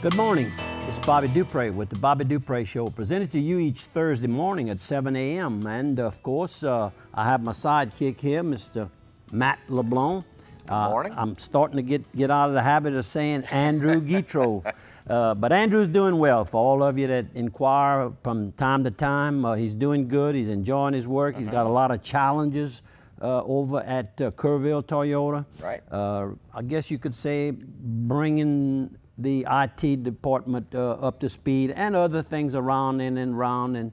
Good morning. It's Bobby Dupre with the Bobby Dupre Show, presented to you each Thursday morning at 7 a.m. And of course, I have my sidekick here, Mr. Matt LeBlanc. Good morning. I'm starting to get out of the habit of saying Andrew Guitro. But Andrew's doing well. For all of you that inquire from time to time, he's doing good. He's enjoying his work. He's got a lot of challenges over at Kerrville Toyota. Right. I guess you could say bringing the IT department up to speed and other things around and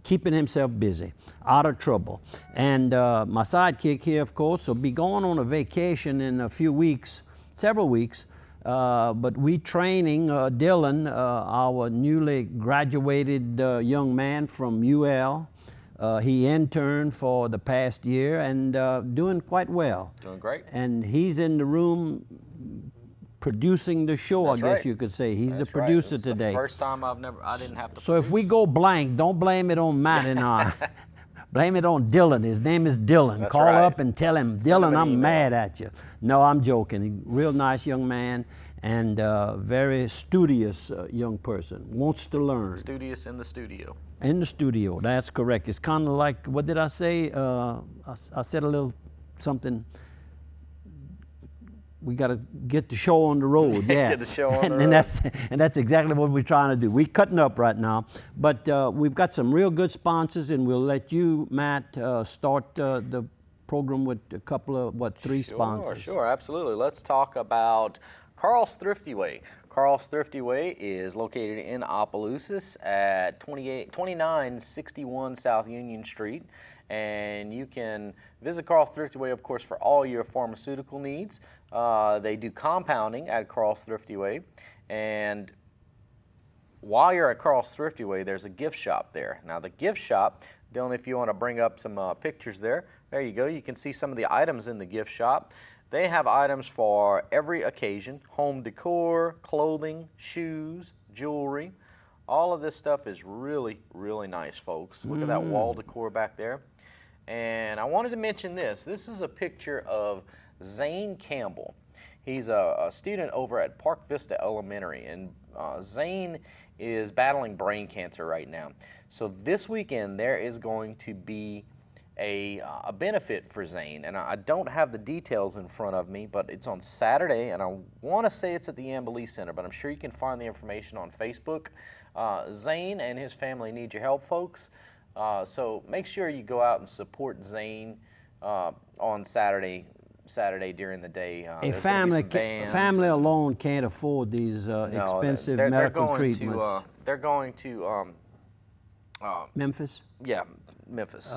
keeping himself busy, out of trouble. And my sidekick here, of course, will be going on a vacation in a few weeks, several weeks. But we training Dylan, our newly graduated young man from UL. He interned for the past year and doing quite well. Doing great. And he's in the room producing the show. That's I guess right. you could say. He's That's the producer right. today. The first time I didn't have to. So if we go blank, don't blame it on Matt and I. Blame it on Dylan. His name is Dylan. That's Call right. up and tell him, Dylan, I'm mad at you. No, I'm joking. Real nice young man and very studious young person. Wants to learn. Studious in the studio. In the studio, that's correct. It's kind of like, what did I say? I said a little something. We got to get the show on the road, yeah. Get the show on the road. And that's exactly what we're trying to do. We're cutting up right now, but we've got some real good sponsors, and we'll let you, Matt, start the program with a couple of, three sponsors. Sure, absolutely. Let's talk about Carl's Thrifty Way. Carl's Thrifty Way is located in Opelousas at 2961 South Union Street. And you can visit Carl's Thrifty Way, of course, for all your pharmaceutical needs. They do compounding at Carl's Thrifty Way. And while you're at Carl's Thrifty Way, there's a gift shop there. Now, the gift shop, Dylan, if you want to bring up some pictures there you go. You can see some of the items in the gift shop. They have items for every occasion: home decor, clothing, shoes, jewelry. All of this stuff is really, really nice, folks. Look at that wall decor back there. And I wanted to mention this. This is a picture of Zane Campbell. He's a student over at Park Vista Elementary, and Zane is battling brain cancer right now. So this weekend there is going to be a benefit for Zane, and I don't have the details in front of me, but it's on Saturday, and I want to say it's at the Amberley Center, but I'm sure you can find the information on Facebook. Zane and his family need your help, folks. So make sure you go out and support Zane on Saturday during the day. A family alone can't afford these expensive medical treatments. They're going to Memphis? Yeah, Memphis.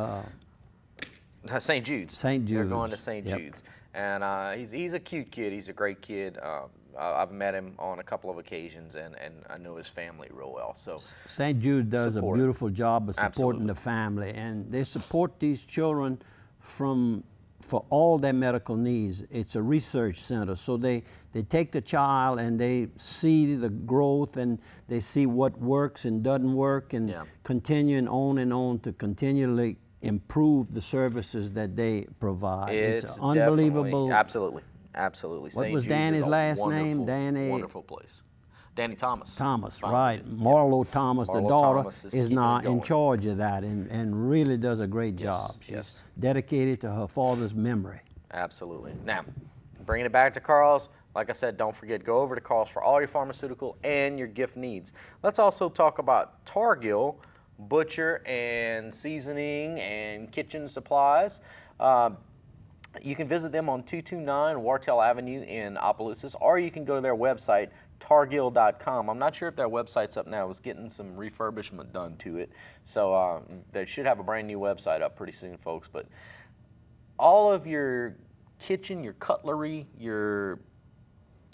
St. Jude's. St. Jude's. They're going to St. Jude's. And he's a cute kid. He's a great kid. I've met him on a couple of occasions, and I know his family real well. So St. Jude does a beautiful job of supporting Absolutely. the family, and they support these children for all their medical needs. It's a research center, so they take the child and they see the growth, and they see what works and doesn't work, and continuing on to continually improve the services that they provide. It's unbelievable. Absolutely. What was Danny's last name? Danny. Wonderful place. Danny Thomas. Thomas, right. Marlo Thomas, the daughter, Thomas is now in charge of that and really does a great job. She's dedicated to her father's memory. Absolutely. Now, bringing it back to Carl's, like I said, don't forget, go over to Carl's for all your pharmaceutical and your gift needs. Let's also talk about Targill Butcher and Seasoning and Kitchen Supplies. You can visit them on 229 Wartell Avenue in Opelousas, or you can go to their website, targill.com. I'm not sure if their website's up now. It was getting some refurbishment done to it. So they should have a brand new website up pretty soon, folks. But all of your kitchen, your cutlery, your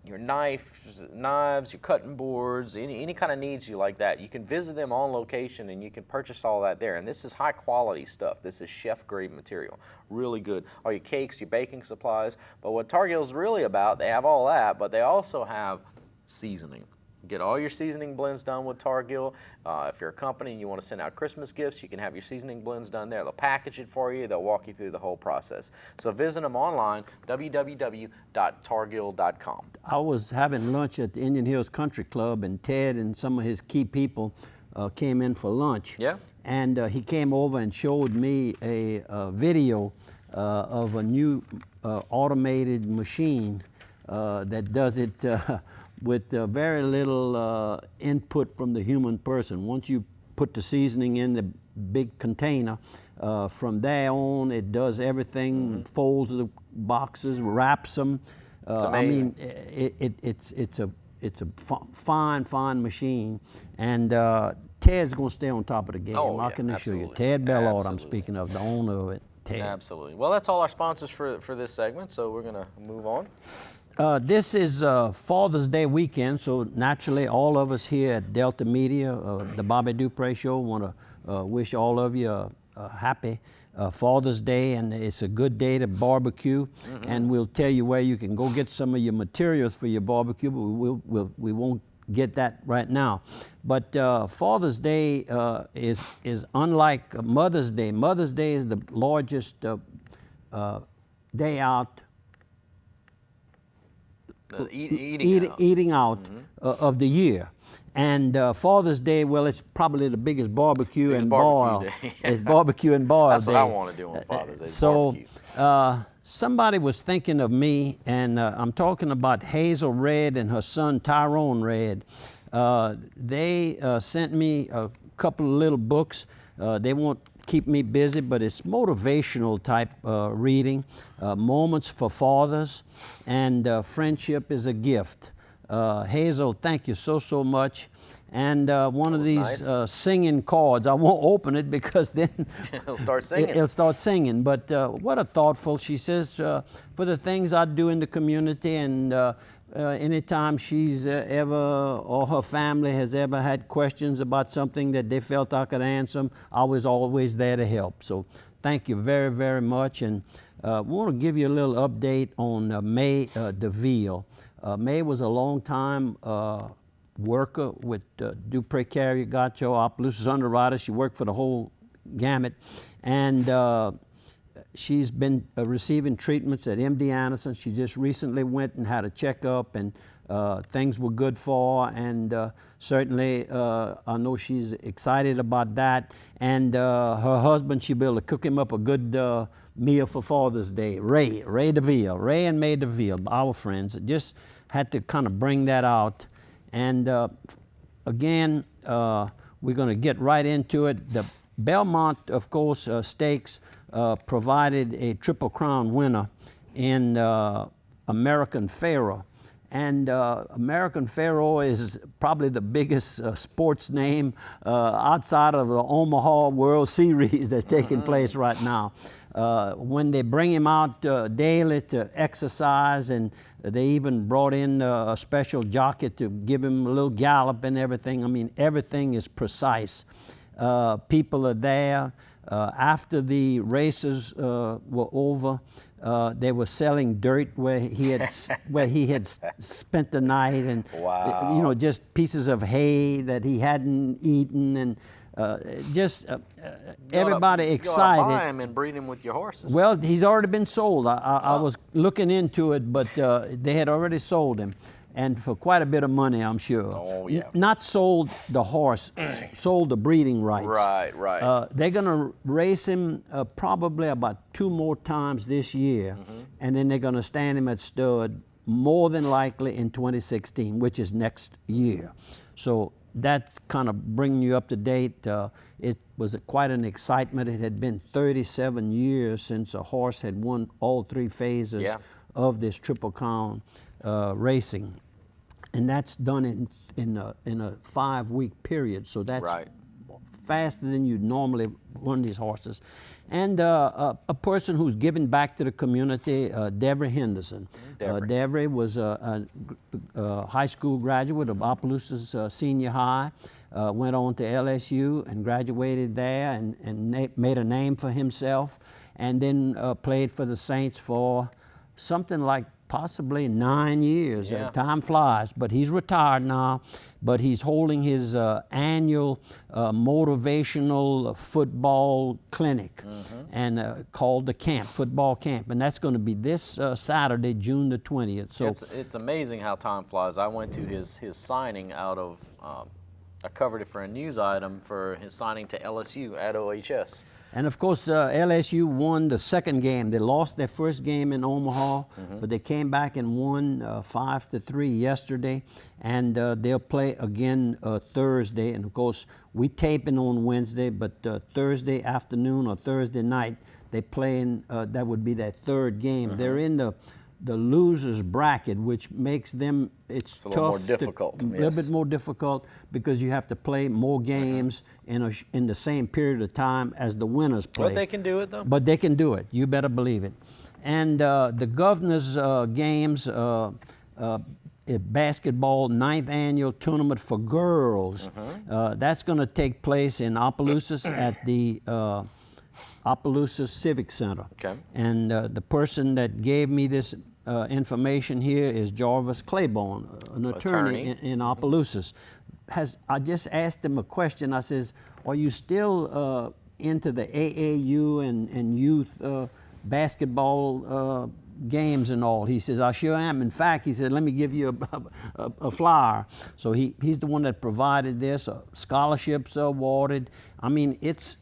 knives, your cutting boards, any kind of needs you like that, you can visit them on location and you can purchase all that there. And this is high quality stuff. This is chef grade material. Really good. All your cakes, your baking supplies. But what Targill's really about, they have all that, but they also have seasoning. Get all your seasoning blends done with Targill. If you're a company and you want to send out Christmas gifts, you can have your seasoning blends done there. They'll package it for you. They'll walk you through the whole process. So visit them online, www.targill.com. I was having lunch at the Indian Hills Country Club, and Ted and some of his key people came in for lunch. Yeah. And he came over and showed me a video of a new automated machine that does it with very little input from the human person. Once you put the seasoning in the big container, from there on it does everything, folds the boxes, wraps them. It's I amazing. mean, it's a fine machine, and Ted's going to stay on top of the game. Oh, I yeah, can assure you. absolutely. Ted Bellard, I'm Absolutely. speaking of, the owner of it. Ted. Absolutely. Well, that's all our sponsors for this segment, so we're going to move on. This is Father's Day weekend, so naturally all of us here at Delta Media, the Bobby Dupre Show, want to wish all of you a happy Father's Day, and it's a good day to barbecue. And we'll tell you where you can go get some of your materials for your barbecue, but we won't get that right now. But Father's Day is unlike Mother's Day. Mother's Day is the largest day out. Eating out of the year. And Father's Day, well, it's probably the biggest barbecue and boil. It's barbecue and boil That's day. what I want to do on Father's Day. So barbecue. somebody was thinking of me, and I'm talking about Hazel Red and her son Tyrone Red. They sent me a couple of little books. They won't keep me busy, but it's motivational type reading. Moments for Fathers, and Friendship is a Gift. Hazel, thank you so much. And one of these nice. Singing cards, I won't open it because then It'll start singing. It'll start singing. But what a thoughtful, she says, for the things I do in the community, and anytime she's ever, or her family has ever had questions about something that they felt I could answer them, I was always there to help. So thank you very much. And we want to give you a little update on May DeVille. May was a long time worker with Dupre Carrier Gacho, Opelousas Underwriter. She worked for the whole gamut. And she's been receiving treatments at MD Anderson. She just recently went and had a checkup, and things were good for her. And certainly, I know she's excited about that. And her husband, she'll be able to cook him up a good meal for Father's Day. Ray DeVille, Ray and May DeVille, our friends. Just had to kind of bring that out. And again, we're going to get right into it. The Belmont, of course, Stakes provided a Triple Crown winner in American Pharoah. And American Pharoah is probably the biggest sports name outside of the Omaha World Series that's taking place right now. When they bring him out daily to exercise, and they even brought in a special jockey to give him a little gallop and everything. I mean, everything is precise. People are there. After the races were over, they were selling dirt where he had spent the night, and wow. you know, just pieces of hay that he hadn't eaten, and everybody excited. You buy him and breed him with your horses. Well, he's already been sold. I was looking into it, but they had already sold him, and for quite a bit of money, I'm sure. Oh, yeah. Not sold the horse, sold the breeding rights. Right. They're going to race him probably about 2 more times this year, and then they're going to stand him at stud more than likely in 2016, which is next year. So that's kind of bringing you up to date. It was quite an excitement. It had been 37 years since a horse had won all 3 phases of this Triple Crown racing, and that's done in a 5-week period. So that's faster than you normally run these horses. And a person who's given back to the community, Devery Henderson. Devery was a high school graduate of Opelousas Senior High, went on to LSU and graduated there, and made a name for himself, and then played for the Saints for something like possibly 9 years. Yeah. Time flies, but he's retired now. But he's holding his annual motivational football clinic, and called the camp, football camp, and that's going to be this Saturday, June the 20th. So it's amazing how time flies. I went to his signing out of. I covered it for a news item for his signing to LSU at OHS. And of course, LSU won the second game. They lost their first game in Omaha, but they came back and won 5-3 yesterday. And they'll play again Thursday. And of course, we taping on Wednesday, but Thursday afternoon or Thursday night, they play in, that would be their third game. They're in the losers bracket, which makes them, it's tough, a little more difficult. a little bit more difficult, because you have to play more games in the same period of time as the winners play. But they can do it, though. But they can do it. You better believe it. And the governor's games, basketball 9th annual tournament for girls, that's going to take place in Opelousas at the Opelousas Civic Center. Okay. And the person that gave me this information here is Jarvis Claiborne, an attorney in Opelousas. I just asked him a question. I says, are you still into the AAU and youth basketball games and all? He says, I sure am. In fact, he said, let me give you a flyer. So he's the one that provided this. Scholarships are awarded. I mean, it's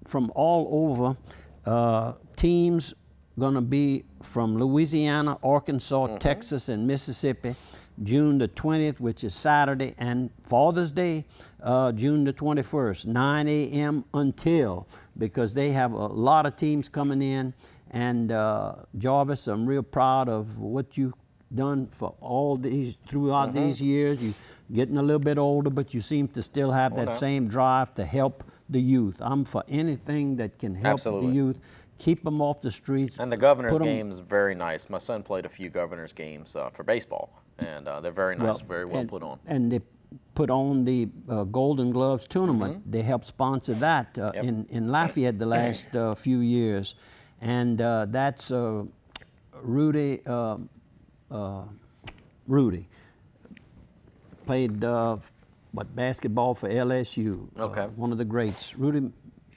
from all over. Teams going to be from Louisiana, Arkansas, Texas, and Mississippi, June the 20th, which is Saturday, and Father's Day, June the 21st, 9 a.m. until, because they have a lot of teams coming in. And Jarvis, I'm real proud of what you've done for all these, throughout these years. You're getting a little bit older, but you seem to still have that same drive to help the youth. I'm for anything that can help the youth, keep them off the streets. And the governor's game is very nice. My son played a few governor's games for baseball, and they're very nice, very well put on. And they put on the Golden Gloves tournament. They helped sponsor that in Lafayette the last few years. And that's Rudy. Rudy played basketball for LSU. One of the greats. Rudy,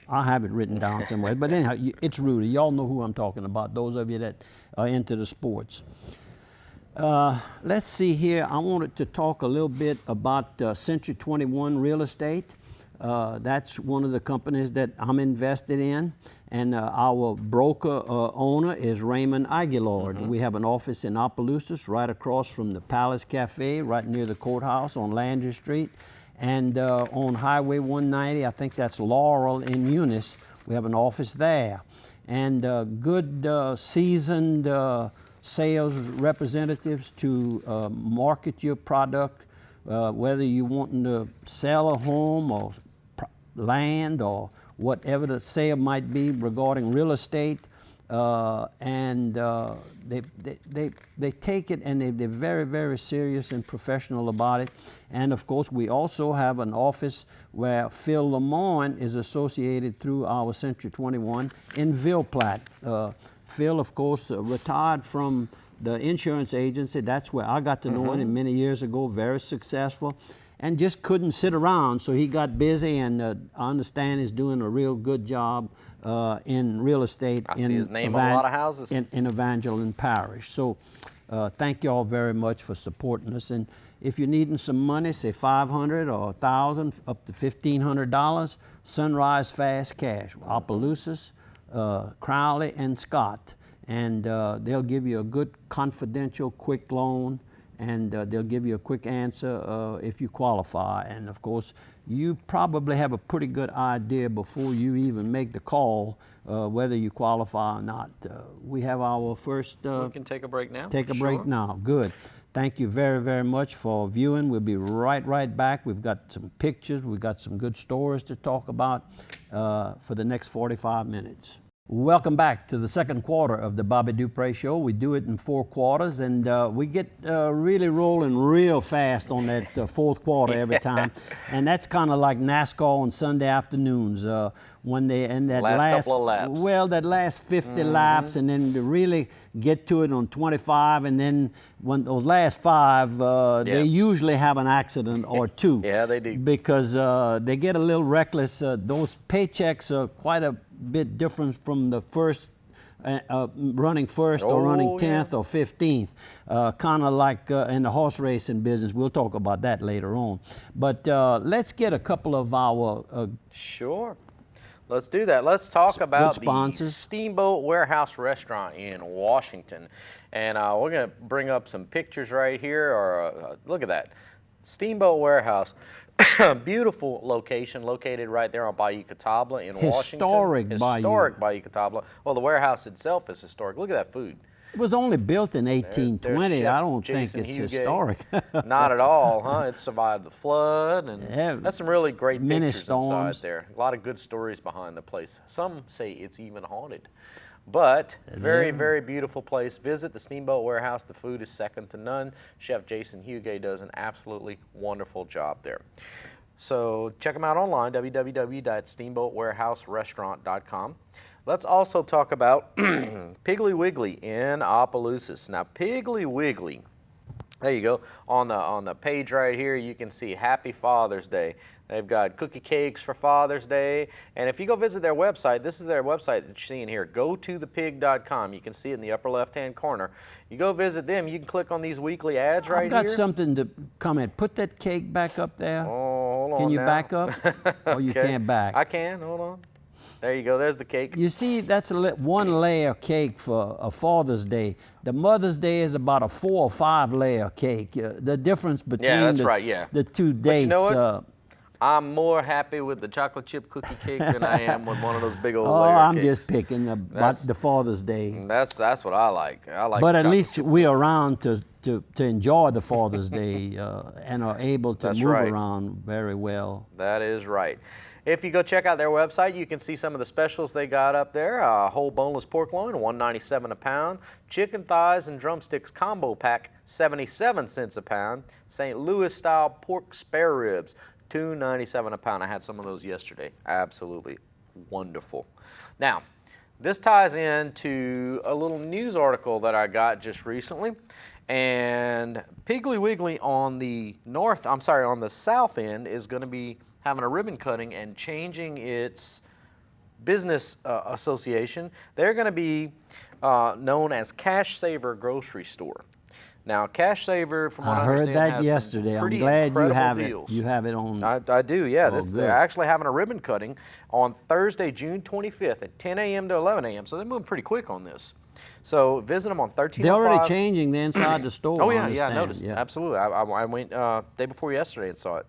I have it written down somewhere. But anyhow, it's Rudy. Y'all know who I'm talking about, those of you that are into the sports. Let's see here. I wanted to talk a little bit about Century 21 Real Estate. That's one of the companies that I'm invested in. And our broker owner is Raymond Aguilar. We have an office in Opelousas, right across from the Palace Cafe, right near the courthouse on Landry Street. And on Highway 190, I think that's Laurel in Eunice, we have an office there. And good seasoned sales representatives to market your product, whether you're wanting to sell a home or land or whatever the sale might be regarding real estate. And they take it, and they're very, very serious and professional about it. And of course, we also have an office where Phil Lamont is associated through our Century 21 in Ville Platte. Phil, of course, retired from the insurance agency. That's where I got to know him many years ago, very successful, and just couldn't sit around. So he got busy, and I understand he's doing a real good job in real estate. I see his name on a lot of houses. In Evangeline Parish. So thank you all very much for supporting us. And if you're needing some money, say $500 or $1,000, up to $1,500, Sunrise Fast Cash, Opelousas, Crowley, and Scott. And they'll give you a good, confidential, quick loan, and they'll give you a quick answer if you qualify. And of course, you probably have a pretty good idea before you even make the call whether you qualify or not. We have our first... we can take a break now? Take a break now. Good. Thank you very, very much for viewing. We'll be right back. We've got some pictures. We've got some good stories to talk about for the next 45 minutes. Welcome back to the second quarter of the Bobby Dupre Show. We do it in 4 quarters, and we get really rolling real fast on that fourth quarter every time. And that's kind of like NASCAR on Sunday afternoons when they end that last couple of laps. Well, that last 50 laps, and then to really get to it on 25, and then when those last 5, they usually have an accident or 2. Yeah, they do. Because they get a little reckless. Those paychecks are quite a bit different from the first running first or running 10th or 15th, kind of like in the horse racing business. We'll talk about that later on. But let's get a couple of our sure. Let's do that. Let's talk about the sponsors. Steamboat Warehouse Restaurant in Washington. And we're going to bring up some pictures right here. Or look at that. Steamboat Warehouse. Beautiful location, located right there on Bayou Catawba in Washington. Historic Bayou Catawba. Well, the warehouse itself is historic. Look at that food. It was only built in 1820. I don't think it's historic. Not at all, huh? It survived the flood, and that's some really great pictures inside there. A lot of good stories behind the place. Some say it's even haunted. But very, very beautiful place. Visit the Steamboat Warehouse. The food is second to none. Chef Jason Huguet does an absolutely wonderful job there. So check them out online, www.steamboatwarehouserestaurant.com. Let's also talk about Piggly Wiggly in Opelousas. Now, Piggly Wiggly, there you go. On the page right here, you can see Happy Father's Day. They've got cookie cakes for Father's Day. And if you go visit their website, this is their website that you're seeing here, gotothe.pig.com. You can see it in the upper left-hand corner. You go visit them, you can click on these weekly ads right here. I've got something to comment. Put that cake back up there. Oh, hold on. Can you now. back up? Or you can't back? I can, hold on. There you go, there's the cake. You see, that's one layer cake for a Father's Day. The Mother's Day is about a 4 or 5 layer cake. The difference between the 2 dates. But you know what? I'm more happy with the chocolate chip cookie cake than I am with one of those big old layer cakes. I'm just picking about the Father's Day. That's what I like. I like. But at least we're around to enjoy the Father's Day and are able to move around very well. That is right. If you go check out their website, you can see some of the specials they got up there. Whole boneless pork loin, $1.97 a pound. Chicken thighs and drumsticks combo pack, 77 cents a pound. St. Louis style pork spare ribs, $2.97 a pound. I had some of those yesterday. Absolutely wonderful. Now, this ties into a little news article that I got just recently. And Piggly Wiggly on the south end is going to be having a ribbon cutting and changing its business association. They're going to be known as Cash Saver Grocery Store. Now, Cash Saver, from what I understand, heard that yesterday. I'm glad you have it on. I do, yeah. They're actually having a ribbon cutting on Thursday, June 25th at 10 a.m. to 11 a.m. So they're moving pretty quick on this. So visit them on 1305. They're already changing the inside the store. Oh, yeah, I noticed. Yeah. Absolutely. I went day before yesterday and saw it.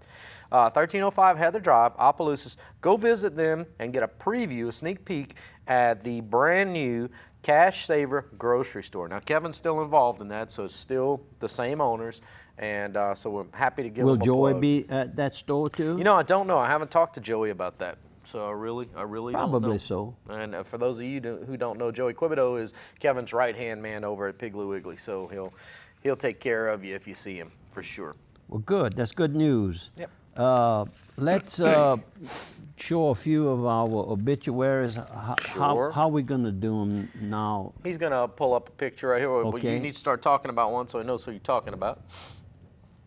1305 Heather Drive, Opelousas. Go visit them and get a preview, a sneak peek at the brand new Cash Saver Grocery Store. Now, Kevin's still involved in that, so it's still the same owners, and so we're happy to give them a plug. Will Joey be at that store too? You know, I don't know. I haven't talked to Joey about that, so I really don't know. Probably so. And for those of you who don't know, Joey Quibido is Kevin's right-hand man over at Piggly Wiggly, so he'll take care of you if you see him, for sure. Well, good. That's good news. Yep. Let's show a few of our obituaries. How are we going to do them now? He's going to pull up a picture right here. Okay. You need to start talking about one so he knows who you're talking about.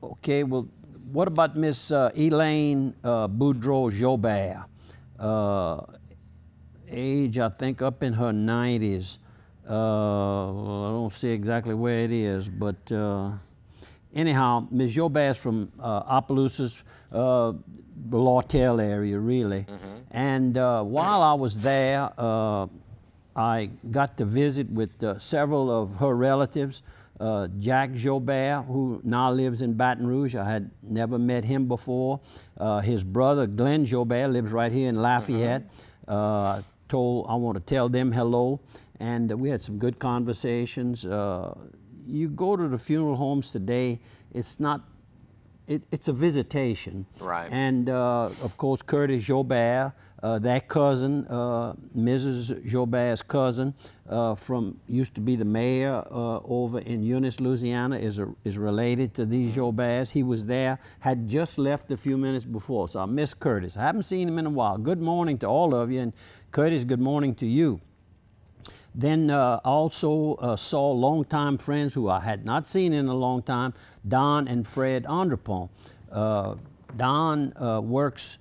Okay, well, what about Miss Elaine Boudreau-Jobert? Age, I think, up in her 90s. I don't see exactly where it is, but anyhow, Ms. Jobert's from Opelousas, Lawtell area, really. Mm-hmm. And while I was there, I got to visit with several of her relatives. Jack Jobert, who now lives in Baton Rouge. I had never met him before. His brother, Glenn Jobert, lives right here in Lafayette. Mm-hmm. I want to tell them hello. And we had some good conversations. You go to the funeral homes today, it's not it's a visitation. Right. And of course, Curtis Jobert, that cousin, Mrs. Jobert's cousin, used to be the mayor over in Eunice, Louisiana, is related to these Joberts. He was there, had just left a few minutes before, so I miss Curtis. I haven't seen him in a while. Good morning to all of you, and Curtis, good morning to you. Then also saw longtime friends who I had not seen in a long time, Don and Fred Onderpont. Don works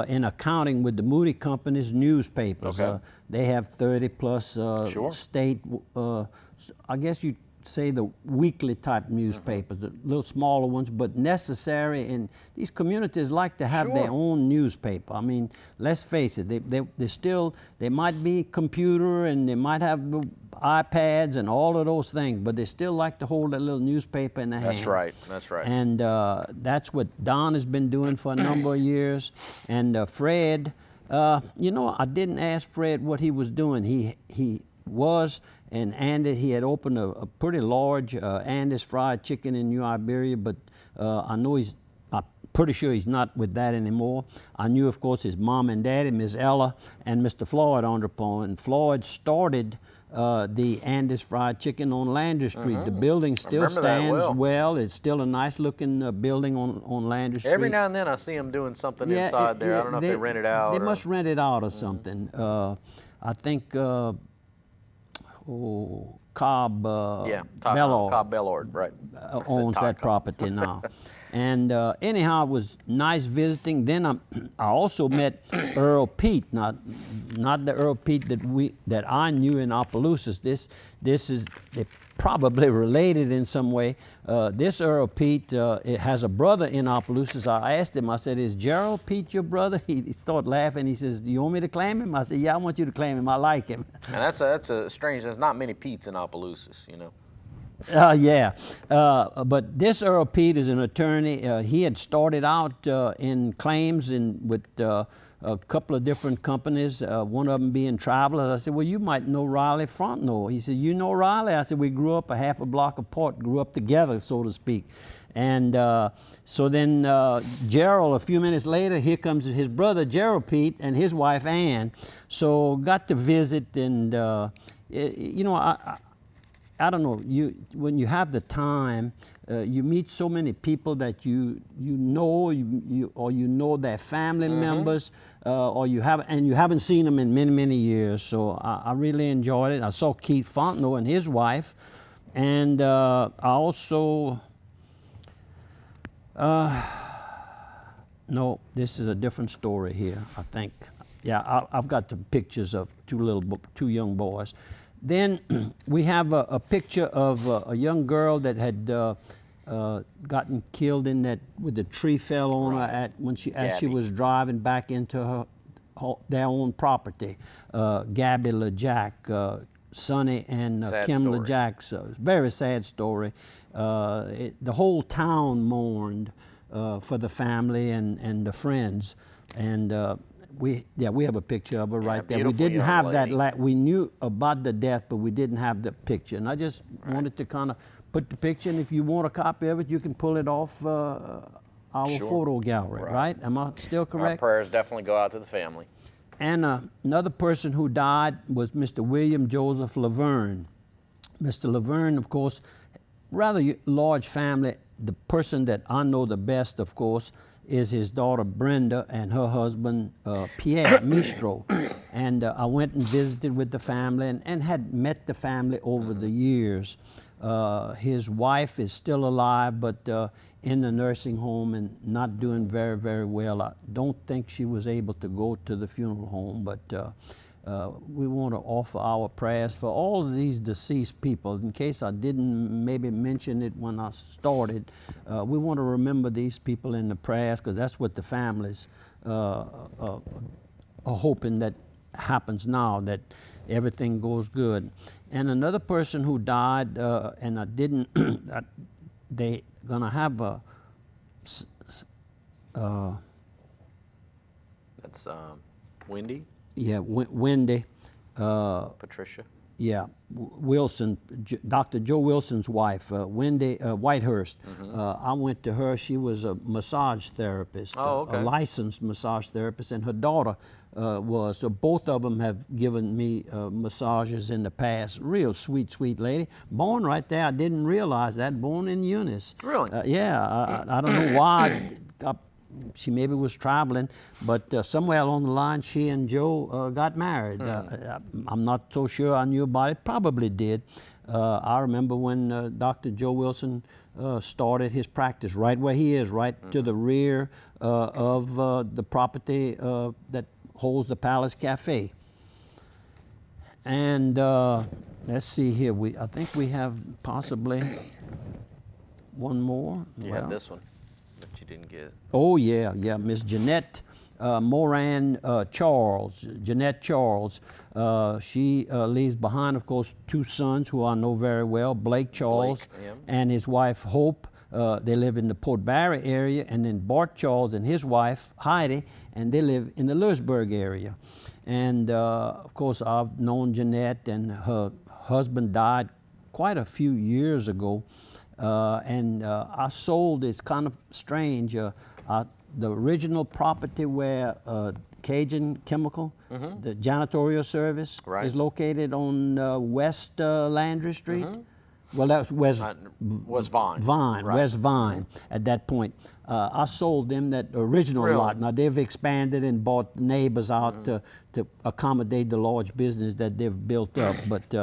in accounting with the Moody Company's newspapers. Okay. They have 30 plus Sure. state, I guess you'd say the weekly type newspapers, the little smaller ones, but necessary. And these communities like to have their Sure. own newspaper. I mean, let's face it, they might be computer and they might have iPads and all of those things, but they still like to hold that little newspaper in their hand. That's right. That's right. And that's what Don has been doing for a number of years. And Fred, you know, I didn't ask Fred what he was doing. He was, and Andy, he had opened a pretty large Andy's Fried Chicken in New Iberia, but I know I'm pretty sure he's not with that anymore. I knew, of course, his mom and daddy, Miss Ella and Mr. Floyd Onderpont. And Floyd started the Andy's Fried Chicken on Landry Street. The building still stands well. It's still a nice looking building on Landry Street. Every now and then I see them doing something inside there. I don't know if they rent it out. They must rent it out or something. I think Cobb Bellord. Cobb Bellord, right. Owns that property now. And anyhow, it was nice visiting. Then I also met Earl Pete, not the Earl Pete that I knew in Opelousas. This is they probably related in some way. This Earl Pete it has a brother in Opelousas. I asked him. I said, "Is Gerald Pete your brother?" He started laughing. He says, "Do you want me to claim him?" I said, "Yeah, I want you to claim him. I like him." And that's a strange. There's not many Petes in Opelousas, you know. Yeah, but this Earl Pete is an attorney. He had started out in claims with a couple of different companies, one of them being Travelers. I said, well, you might know Riley Frontenot. He said, you know Riley? I said, we grew up a half a block apart, grew up together, so to speak. And so then Gerald, a few minutes later, here comes his brother, Gerald Pete, and his wife, Ann. So got to visit, and you know, I don't know, when you have the time, you meet so many people that you know their family members, or you haven't seen them in many, many years. So I really enjoyed it. I saw Keith Fontenot and his wife, and I also, no, this is a different story here, I think. Yeah, I've got the pictures of two young boys. Then we have a picture of a young girl that had gotten killed with the tree fell on her as she was driving back into their own property. Gabby LeJack, Sonny and Kim LeJack's very sad story. The whole town mourned for the family and the friends, and we have a picture of her right there. We didn't have that. We knew about the death, but we didn't have the picture. And I just wanted to kind of put the picture. And if you want a copy of it, you can pull it off our photo gallery. Right? Am I still correct? Our prayers definitely go out to the family. And another person who died was Mr. William Joseph Laverne. Mr. Laverne, of course, rather large family. The person that I know the best, of course, is his daughter Brenda and her husband Pierre Mistro. And I went and visited with the family and had met the family over the years. His wife is still alive, but in the nursing home and not doing very, very well. I don't think she was able to go to the funeral home, but we want to offer our prayers for all of these deceased people. In case I didn't maybe mention it when I started, we want to remember these people in the prayers, because that's what the families are hoping that happens now, that everything goes good. And another person who died, and I didn't, they gonna have a, that's Wendy? Yeah, Wendy. Patricia. Yeah, Wilson, Dr. Joe Wilson's wife, Wendy Whitehurst. I went to her. She was a massage therapist, Oh, okay. a licensed massage therapist, and her daughter was. So both of them have given me massages in the past. Real sweet, sweet lady. Born right there. I didn't realize that. Born in Eunice. Really? Yeah. I don't know why. She maybe was traveling, but somewhere along the line, she and Joe got married. I'm not so sure I knew about it. Probably did. I remember when Dr. Joe Wilson started his practice right where he is, right to the rear of the property that holds the Palace Cafe. And let's see here. I think we have possibly one more. You have this one, but you didn't get. Oh, yeah, Miss Jeanette Moran Charles. Jeanette Charles. She leaves behind, of course, two sons who I know very well, Blake Charles and his wife Hope. They live in the Port Barre area, and then Bart Charles and his wife Heidi, and they live in the Lewisburg area. And of course, I've known Jeanette, and her husband died quite a few years ago. And I sold, it's kind of strange, the original property where Cajun Chemical, the janitorial service, is located on West Landry Street. Well, that was West Vine. West Vine at that point. I sold them that original lot. Now they've expanded and bought neighbors out to accommodate the large business that they've built up. But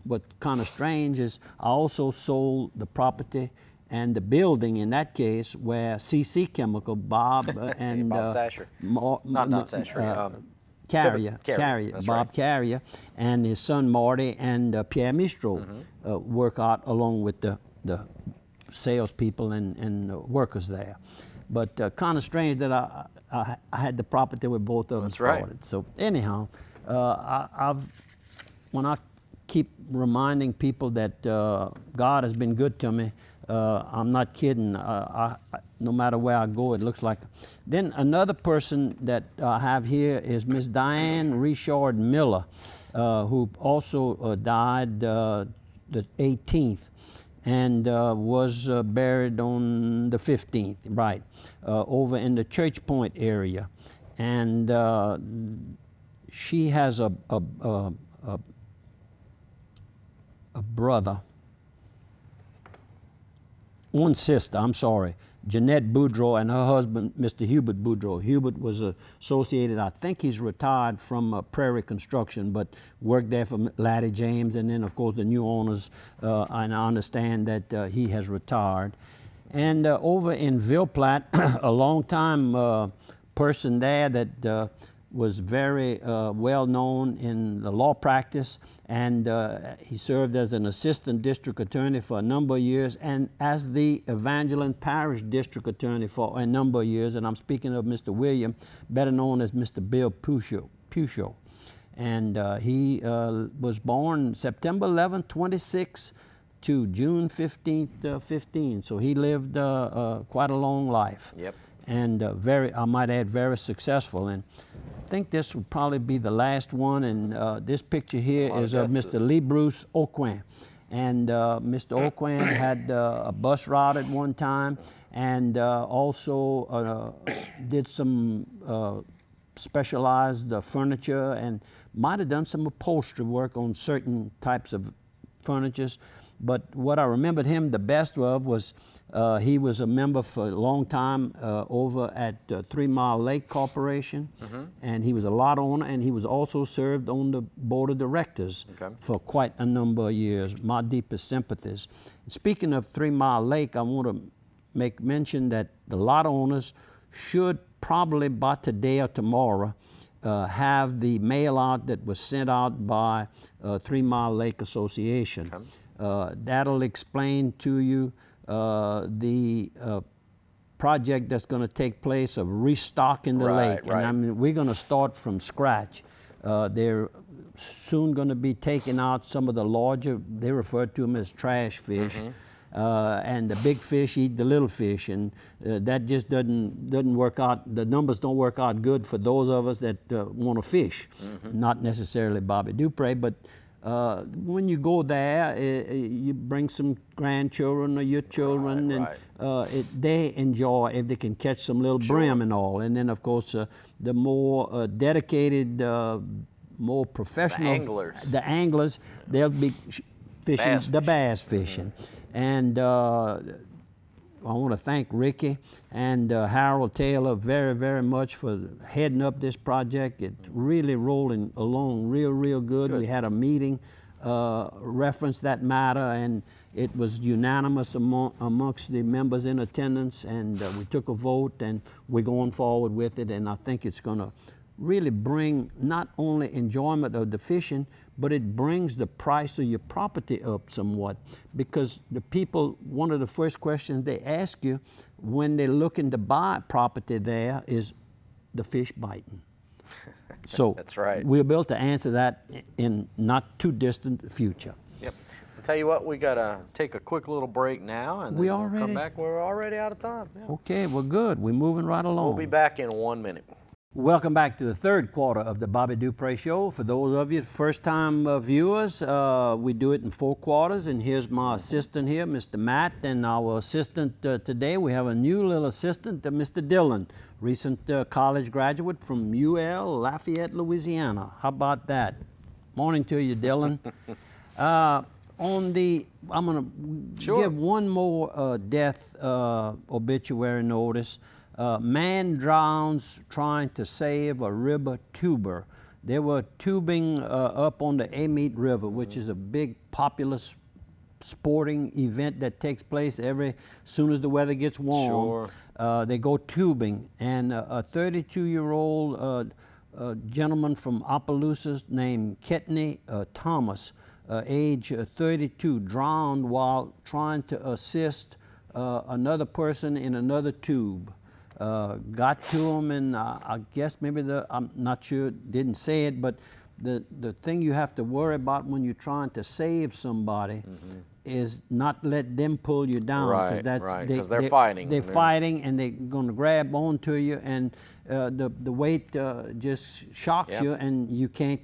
what's kind of strange is I also sold the property and the building in that case where CC Chemical, Bob and Bob Sasher. Not Sasher. Carrier, Bob right. Carrier, and his son Marty and Pierre Mistro work out along with the salespeople and workers there. But kind of strange that I had the property where both of them started. Right. So anyhow, when I keep reminding people that God has been good to me, I'm not kidding. No matter where I go, it looks like. Then another person that I have here is Miss Diane Richard Miller, who also died the 18th and was buried on the 15th, right, over in the Church Point area. And she has a brother, one sister, I'm sorry, Jeanette Boudreau, and her husband, Mr. Hubert Boudreau. Hubert was associated, I think he's retired from Prairie Construction, but worked there for Laddie James, and then of course the new owners, and I understand that he has retired. And over in Ville Platte, a long time person there that was very well known in the law practice, and he served as an assistant district attorney for a number of years and as the Evangeline Parish district attorney for a number of years. And I'm speaking of Mr. William, better known as Mr. Bill Pusho. And he was born September 11, 26 to June 15th, 15. So he lived quite a long life. Yep. And I might add, very successful. And I think this would probably be the last one, and this picture here is of Mr. Lee Bruce Aucoin. And Mr. Aucoin had a bus route at one time, and also did some specialized furniture, and might have done some upholstery work on certain types of furnitures. But what I remembered him the best of was he was a member for a long time over at 3 Mile Lake Corporation, and he was a lot owner, and he was also served on the board of directors for quite a number of years. My deepest sympathies. Speaking of 3 Mile Lake, I want to make mention that the lot owners should probably by today or tomorrow have the mail out that was sent out by 3 Mile Lake Association. That'll explain to you the project that's going to take place of restocking the lake. And I mean, we're going to start from scratch. They're soon going to be taking out some of the larger, they refer to them as trash fish. and the big fish eat the little fish, and that just doesn't work out. The numbers don't work out good for those of us that want to fish. Not necessarily Bobby Dupre, but when you go there, you bring some grandchildren or your children, and they enjoy if they can catch some little brim and all. And then, of course, the more dedicated, more professional, the anglers, they'll be fishing the bass fishing. And I want to thank Ricky and Harold Taylor very much for heading up this project. It's really rolling along real good. We had a meeting reference that matter, and it was unanimous amongst the members in attendance, and we took a vote, and we're going forward with it, and I think it's going to really bring not only enjoyment of the fishing, but it brings the price of your property up somewhat, because the people, one of the first questions they ask you when they're looking to buy property there is the fish biting. So that's right. We'll be able to answer that in not too distant future. Yep. I'll tell you what, we got to take a quick little break now, and then we'll come back. We're already out of time. Yeah. Okay, well, good. We're moving right along. We'll be back in 1 minute. Welcome back to the third quarter of the Bobby Dupre Show. For those of you first-time viewers, we do it in 4 quarters, and here's my assistant here, Mr. Matt, and our assistant today, we have a new little assistant, Mr. Dillon, recent college graduate from UL Lafayette, Louisiana. How about that? Morning to you, Dillon. I'm going to give one more death obituary notice. Man drowns trying to save a river tuber. They were tubing up on the Amite River, which is a big populous sporting event that takes place soon as the weather gets warm. They go tubing, and a 32-year-old gentleman from Opelousas named Ketney Thomas, age 32, drowned while trying to assist another person in another tube. Got to him, and I guess maybe I'm not sure, didn't say it, but the thing you have to worry about when you're trying to save somebody is not let them pull you down, because they're fighting. They're fighting, and they're going to grab onto you, and the weight just shocks you, and you can't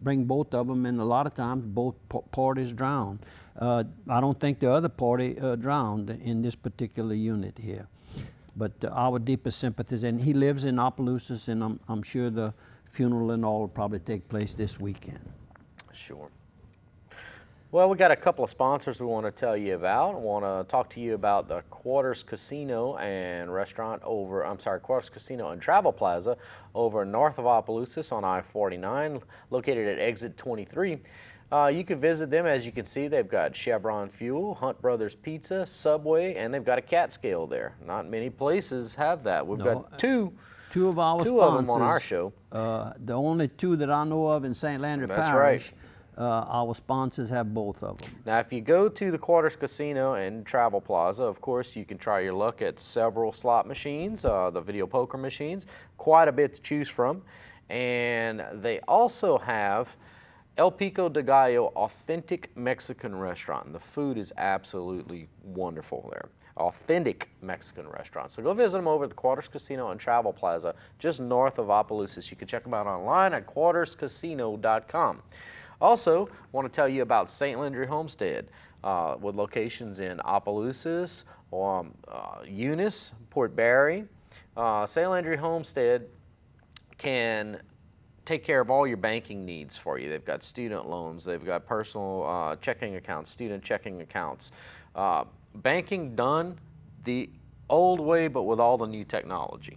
bring both of them, and a lot of times both parties drown. I don't think the other party drowned in this particular unit here. But our deepest sympathies, and he lives in Opelousas, and I'm sure the funeral and all will probably take place this weekend. Sure. Well, we got a couple of sponsors we want to tell you about. I want to talk to you about the Quarters Casino and Restaurant Quarters Casino and Travel Plaza over north of Opelousas on I-49, located at exit 23. You can visit them. As you can see, they've got Chevron Fuel, Hunt Brothers Pizza, Subway, and they've got a cat scale there. Not many places have that. We've got two of our sponsors. Two of them on our show. The only two that I know of in St. Landry Parish. Our sponsors have both of them. Now, if you go to the Quarters Casino and Travel Plaza, of course, you can try your luck at several slot machines, the video poker machines, quite a bit to choose from. And they also have El Pico de Gallo Authentic Mexican Restaurant. The food is absolutely wonderful there. Authentic Mexican restaurant. So go visit them over at the Quarters Casino and Travel Plaza, just north of Opelousas. You can check them out online at quarterscasino.com. Also, want to tell you about St. Landry Homestead with locations in Opelousas, Eunice, Port Barry. St. Landry Homestead can take care of all your banking needs for you. They've got student loans, they've got personal checking accounts, student checking accounts. Banking done the old way, but with all the new technology.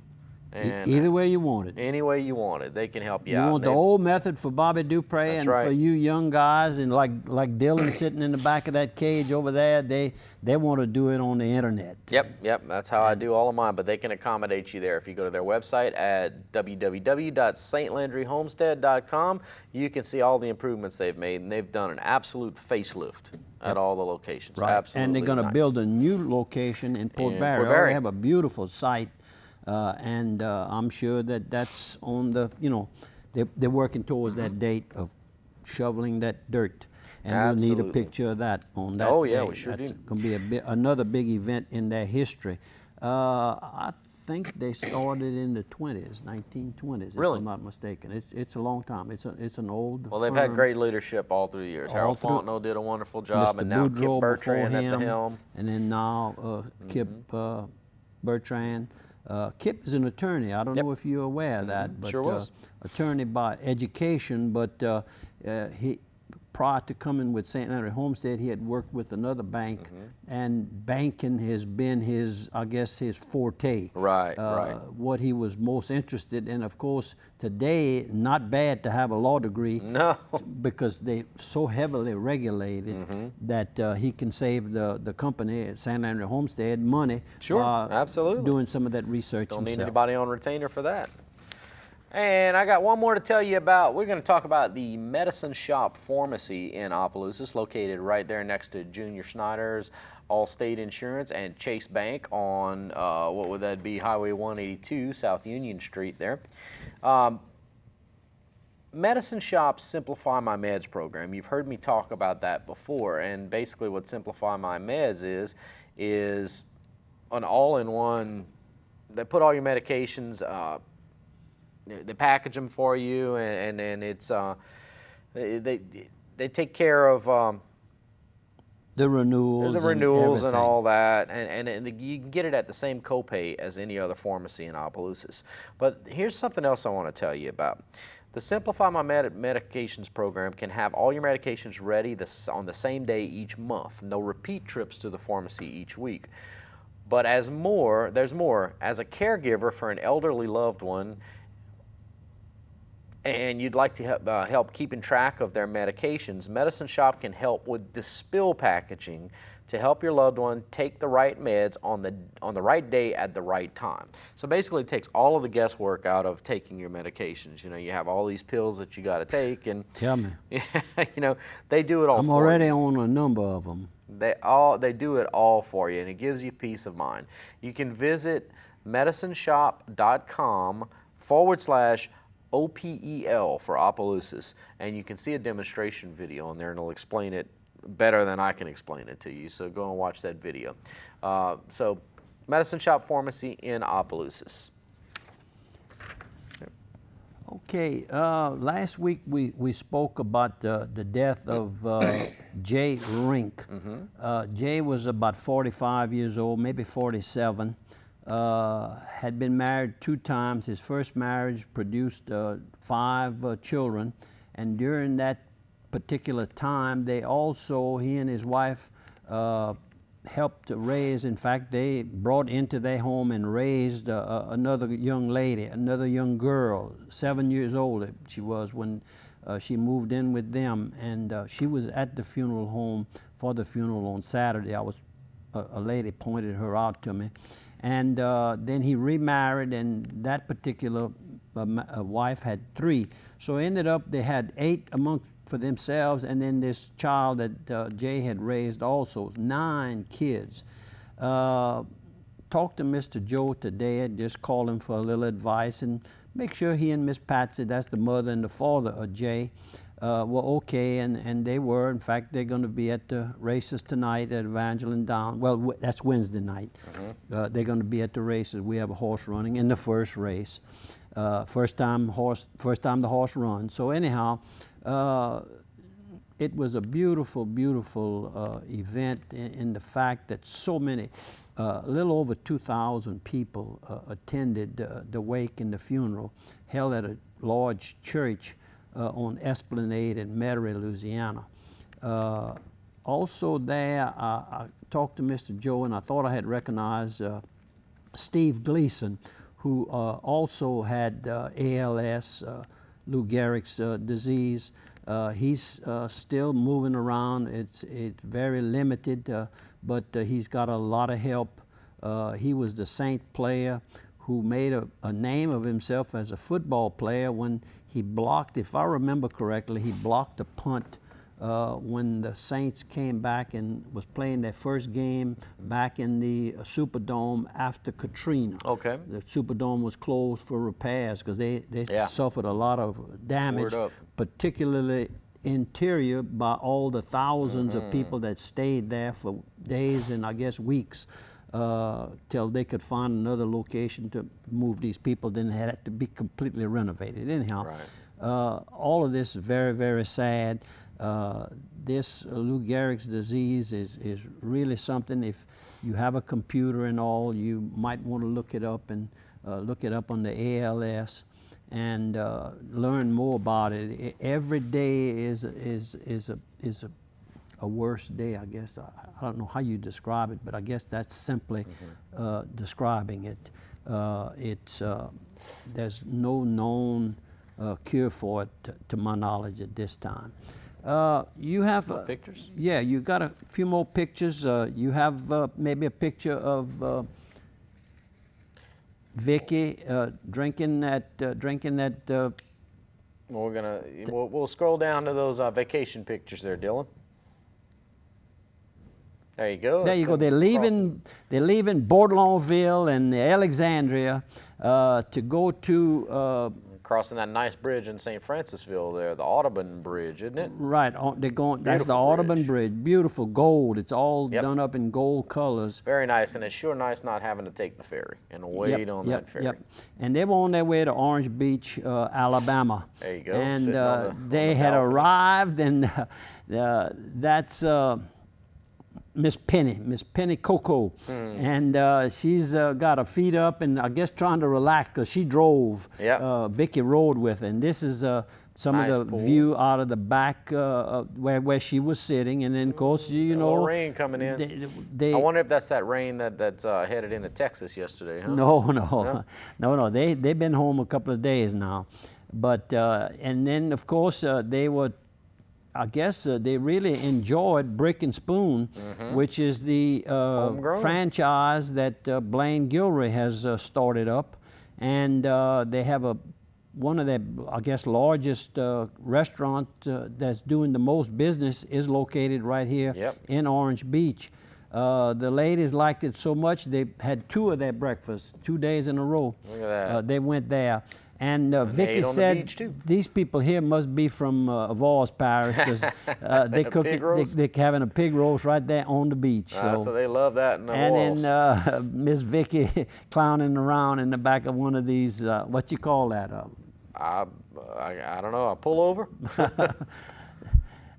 And either way you want it. Any way you want it, they can help you out. You want the old method for Bobby Dupre, and for you young guys, and like Dylan sitting in the back of that cage over there, they want to do it on the internet. Yep, that's how I do all of mine, but they can accommodate you there. If you go to their website at www.stlandryhomestead.com, you can see all the improvements they've made, and they've done an absolute facelift at all the locations. Right. Absolutely. And they're going to build a new location in Port Barry. They have a beautiful site. And I'm sure that's on the, they're working towards that date of shoveling that dirt. And we'll need a picture of that on that Oh, yeah, day. we sure That's do. going to be another big event in their history. I think they started in the 20s, 1920s, if Really? I'm not mistaken. It's a long time. It's an old Well, they've firm. had great leadership all through the years. Harold Fontenot did a wonderful job, Mr. and now Boudreaux Kip before Bertrand at the him, helm. and then now Kip Bertrand. Kip is an attorney. I don't know if you're aware of that, but Sure was. attorney by education. But he, prior to coming with St. Andrew Homestead, he had worked with another bank, and banking has been his, I guess, his forte. Right, right. What he was most interested in. Of course, today, not bad to have a law degree. No. Because they so heavily regulated that he can save the company at St. Andrew Homestead money. Sure, absolutely. Doing some of that research Don't himself. need anybody on retainer for that. And I got one more to tell you about. We're going to talk about the Medicine Shop Pharmacy in Opelousas, located right there next to Junior Snyder's, Allstate Insurance, and Chase Bank on, what would that be, Highway 182, South Union Street there. Medicine Shop's Simplify My Meds program. You've heard me talk about that before, and basically what Simplify My Meds is an all-in-one. They put all your medications, they package them for you, and it's they take care of the renewals and all that, and you can get it at the same copay as any other pharmacy in Opelousas. But here's something else I want to tell you about. The Simplify My Medications program can have all your medications ready on the same day each month. No repeat trips to the pharmacy each week. But there's more. As a caregiver for an elderly loved one, and you'd like to help keeping track of their medications, Medicine Shop can help with dispill packaging to help your loved one take the right meds on the right day at the right time. So basically it takes all of the guesswork out of taking your medications. You know, you have all these pills that you got to take, and Tell me. you know, they do it all for you. I'm already on a number of them. They do it all for you, and it gives you peace of mind. You can visit medicineshop.com/OPEL for Opelousas, and you can see a demonstration video on there, and it'll explain it better than I can explain it to you. So go and watch that video. So Medicine Shop Pharmacy in Opelousas. Okay, last week we spoke about the death of Jay Rink. Jay was about 45 years old, maybe 47. Had been married 2 times. His first marriage produced 5 children, and during that particular time, he and his wife helped raise. In fact, they brought into their home and raised another young lady, another young girl, 7 years old she was when she moved in with them, and she was at the funeral home for the funeral on Saturday. A lady pointed her out to me. And then he remarried, and that particular wife had 3. So ended up they had 8 for themselves, and then this child that Jay had raised also, 9 kids. Talked to Mr. Joe today, and just call him for a little advice, and make sure he and Miss Patsy, that's the mother and the father of Jay, were okay, and they were. In fact, they're going to be at the races tonight at Evangeline Down. Well, that's Wednesday night. They're going to be at the races. We have a horse running in the first race. First time the horse runs. So anyhow, it was a beautiful, beautiful event in the fact that so many, a little over 2,000 people attended the wake and the funeral, held at a large church on Esplanade in Metairie, Louisiana. Also there, I talked to Mr. Joe, and I thought I had recognized Steve Gleason, who also had ALS, Lou Gehrig's disease. He's still moving around. It's very limited, but he's got a lot of help. He was the Saint player who made a name of himself as a football player when he blocked, if I remember correctly, he blocked a punt when the Saints came back and was playing their first game back in the Superdome after Katrina. Okay. The Superdome was closed for repairs because they suffered a lot of damage, particularly interior by all the thousands of people that stayed there for days and I guess weeks till they could find another location to move these people. Then it had to be completely renovated. Anyhow, all of this is very, very sad. This Lou Gehrig's disease is really something. If you have a computer and all, you might want to look it up and look it up on the ALS and learn more about it. Every day is a worse day, I guess. I don't know how you describe it, but I guess that's simply describing it. There's no known cure for it, to my knowledge, at this time. You have pictures? Yeah, you got a few more pictures. You have maybe a picture of Vicky drinking that. We'll scroll down to those vacation pictures there, Dylan. There you go. There you go. They're leaving Bourdalouville and Alexandria to go to. Crossing that nice bridge in St. Francisville there, the Audubon Bridge, isn't it? Right. They're going. That's the Audubon Bridge. Beautiful gold. It's all done up in gold colors. Very nice, and it's sure nice not having to take the ferry and wait on that ferry. And they were on their way to Orange Beach, Alabama. There you go. And they had arrived, and that's Miss Penny Coco, and she's got her feet up and I guess trying to relax because she drove. Vicky rode with her, and this is some of the view out of the back where she was sitting, and then of course you know rain coming in. I wonder if that's that rain that's headed into Texas yesterday, huh? No. They've been home a couple of days now, but and then of course they were. I guess they really enjoyed Brick and Spoon, which is the franchise that Blaine Gilroy has started up, and they have one of their, I guess, largest restaurant that's doing the most business is located right here in Orange Beach. The ladies liked it so much they had 2 of their breakfasts 2 days in a row. Look at that. They went there. And Vicky said these people here must be from Vos Parish because they cook it. They're having a pig roast right there on the beach. So they love that. And then Miss Vicky clowning around in the back of one of these. What you call that? I don't know. A pullover.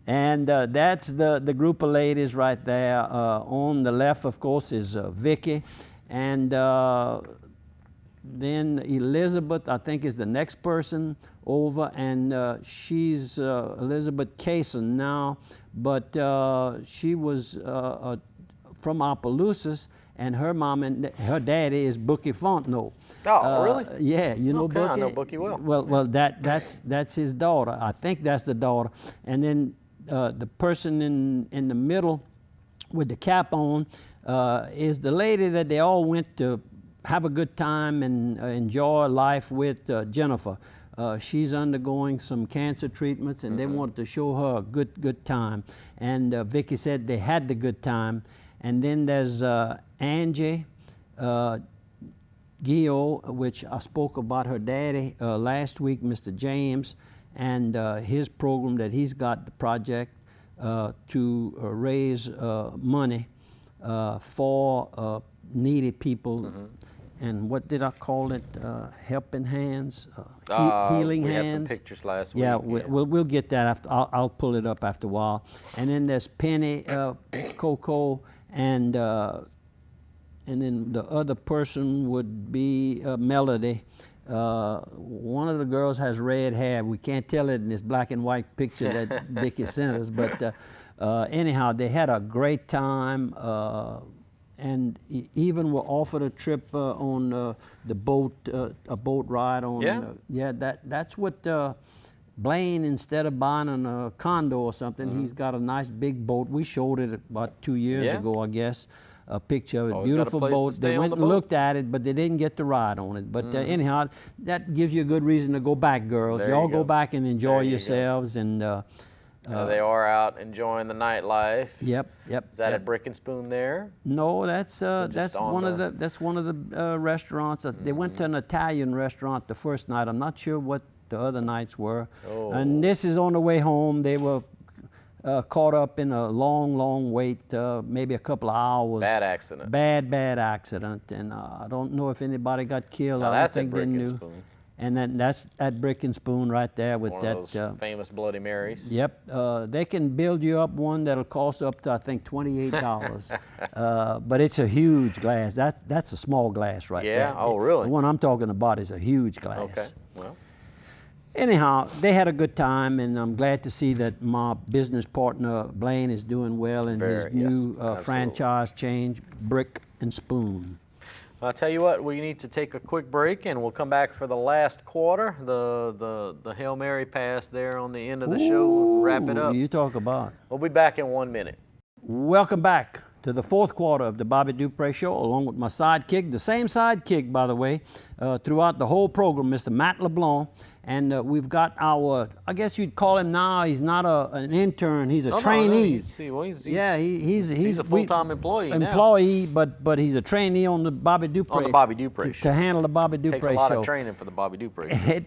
And that's the group of ladies right there. On the left, of course, is Vicky, and. Then Elizabeth, I think, is the next person over, and she's Elizabeth Kaysen now, but she was from Opelousas, and her mom and her daddy is Bookie Fontenot. Oh, really? Yeah, you know Bookie. I know Bookie well. Well, that's his daughter. I think that's the daughter, and then the person in the middle with the cap on is the lady that they all went to have a good time and enjoy life with, Jennifer. She's undergoing some cancer treatments, and they wanted to show her a good time. And Vicky said they had the good time. And then there's Angie Gio, which I spoke about her daddy last week, Mr. James, and his program that he's got, the project to raise money for needy people. And what did I call it? Helping hands, healing hands. We had some pictures last week. Yeah, we'll get that after. I'll pull it up after a while. And then there's Penny Coco, and then the other person would be Melody. One of the girls has red hair. We can't tell it in this black and white picture that Vicky sent us, but anyhow, they had a great time. And even were offered a trip on the boat, a boat ride on. That's what Blaine, instead of buying a condo or something, he's got a nice big boat. We showed it about 2 years ago, I guess, a picture of it. Beautiful boat. They went and looked at it, but they didn't get to ride on it. But anyhow, that gives you a good reason to go back, girls. Y'all go back and enjoy yourselves. And they are out enjoying the nightlife. Yep. Is that at Brick and Spoon there? No, that's one of the restaurants. They went to an Italian restaurant the first night. I'm not sure what the other nights were. Oh. And this is on the way home. They were caught up in a long wait, maybe a couple of hours. Bad accident. Bad accident. And I don't know if anybody got killed. Now I don't that's think at they Brick and knew. Spoon. And then that's at Brick and Spoon right there with One that. of those famous Bloody Marys. Yep, they can build you up one that'll cost up to I think $28. But it's a huge glass. That's a small glass right there. Yeah. Oh, really? The one I'm talking about is a huge glass. Okay. Well. Anyhow, they had a good time, and I'm glad to see that my business partner Blaine is doing well in his Yes, new absolutely. franchise change, Brick and Spoon. I'll tell you what, we need to take a quick break, and we'll come back for the last quarter, the Hail Mary pass there on the end of the show. We'll wrap it up. You talk about. We'll be back in 1 minute. Welcome back to the fourth quarter of the Bobby Dupre Show, along with my sidekick, the same sidekick, by the way, throughout the whole program, Mr. Matt LeBlanc. And we've got our, I guess you'd call him now, he's not an intern, he's a trainee. He's a full-time employee now. But he's a trainee on the Bobby Dupre. On the Bobby Dupre Show. To handle the Bobby Dupre Show. Takes a lot of training for the Bobby Dupre Show.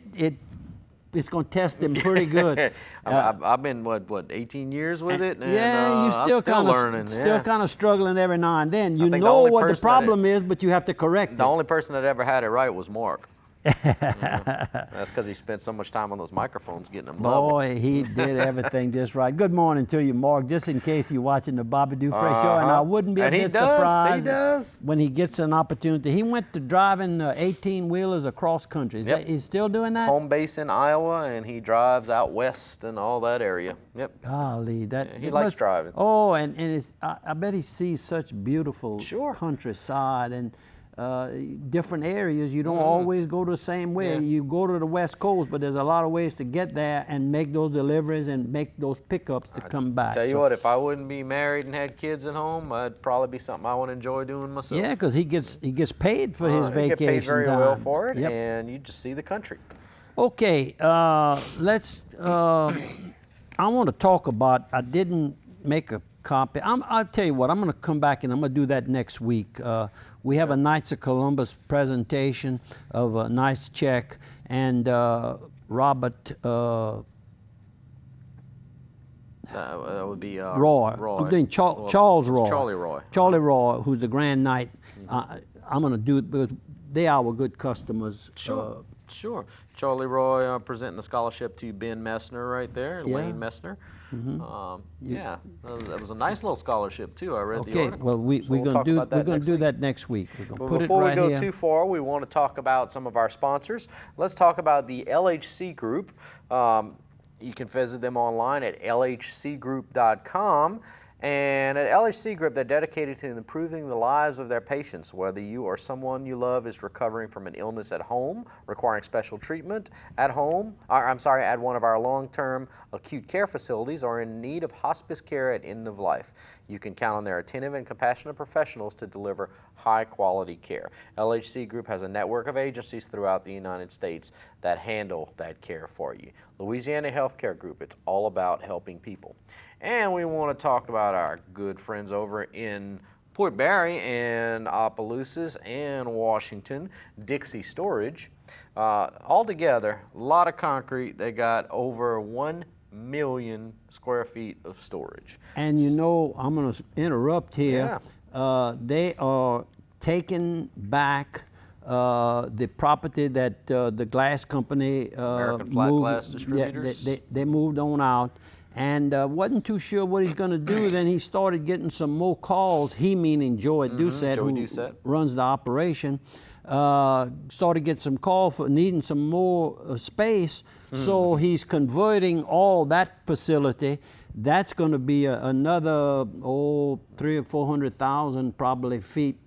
It's going to test him pretty good. I've been, what, 18 years with it? And, yeah, you're still kind of learning. Still kind of struggling every now and then. You know what the problem is, but you have to correct it. The only person that ever had it right was Mark. That's because he spent so much time on those microphones getting them level. Boy, he did everything just right. Good morning to you, Mark, just in case you're watching the Bobby Dupre Show, and I wouldn't be a bit surprised when he gets an opportunity. He went to driving 18-wheelers across country. He's still doing that? Home base in Iowa, and he drives out west and all that area. Yep. Golly, he likes driving. Oh, and I bet he sees such beautiful countryside and different areas. You don't always go the same way. You go to the West Coast, but there's a lot of ways to get there and make those deliveries and make those pickups to come back. Tell you what, if I wouldn't be married and had kids at home, it'd probably be something I would enjoy doing myself. Yeah, because he gets paid for his vacation. He gets paid very time. well for it, and you just see the country. Okay, let's. I want to talk about. I didn't make a copy. I'll tell you what. I'm going to come back and I'm going to do that next week. We have a Knights of Columbus presentation of a nice check, and Robert that would be Roy. I'm doing Charles Roy. Charlie Roy. Charlie Roy, who's the Grand Knight. I'm going to do it because they are our good customers. Sure. Charlie Roy presenting the scholarship to Ben Messner right there, Wayne Messner. That was a nice little scholarship too. I read the article. Okay, well we're going to do that next week. Before we go too far, we want to talk about some of our sponsors. Let's talk about the LHC Group. You can visit them online at lhcgroup.com. And at LHC Group, they're dedicated to improving the lives of their patients, whether you or someone you love is recovering from an illness at home, requiring special treatment at home, at one of our long-term acute care facilities, or in need of hospice care at end of life. You can count on their attentive and compassionate professionals to deliver high-quality care. LHC Group has a network of agencies throughout the United States that handle that care for you. Louisiana Healthcare Group, it's all about helping people. And we want to talk about our good friends over in Port Barre and Opelousas and Washington, Dixie Storage. Altogether, a lot of concrete. They got over 1 million square feet of storage. And you know, I'm going to interrupt here. They are taking back the property that the glass company American Flat Glass Distributors. They moved on out. And wasn't too sure what he's going to do. Then he started getting some more calls. He meaning Joey Doucette, who runs the operation, started getting some call for needing some more space. So he's converting all that facility. That's going to be another 300,000 or 400,000 probably feet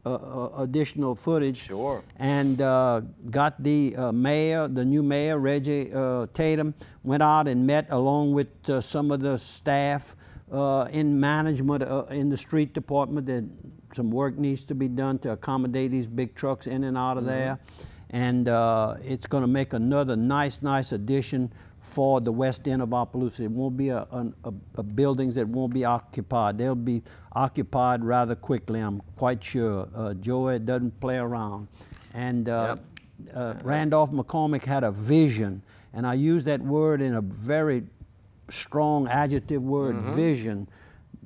additional footage. Sure. And got the mayor, the new mayor, Reggie Tatum, went out and met along with some of the staff in management in the street department. That some work needs to be done to accommodate these big trucks in and out of there. And it's going to make another nice addition for the west end of Opelousas. It won't be a buildings that won't be occupied. They'll be occupied rather quickly, I'm quite sure. Joey doesn't play around. And Randolph McCormick had a vision, and I use that word in a very strong adjective word, vision.